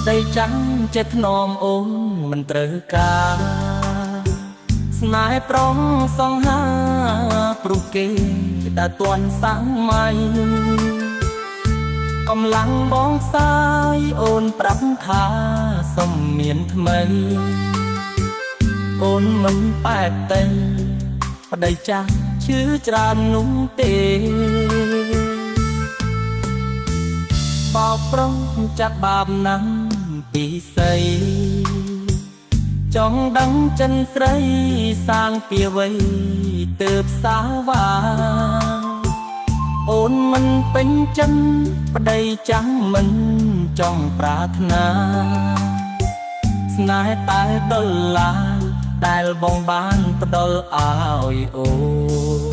ដីចាំងចិត្តធ្នមអូនមិនត្រូវការស្នេហ៍ប្រុងសង្ហាព្រោះគេតែទាន់សាំងមៃកំឡុងបងផ្សាយអូនប្រាប់ថាសុំមានថ្មីអូនមិនបែកទេប្តីចាស់ឈឺច្រើននោះទេបោកប្រុងចាក់បាបណាស់ពីស្អីចង់ដឹងចិនស្រីសាងពីអ្វីទើបសាវាអូនមិនពេញចិត្តប្តីចាំងមិនចង់ប្រាថ្នាស្នេហ៍តែដុល្លារដែលបងបានផ្ដល់ឲ្យអូន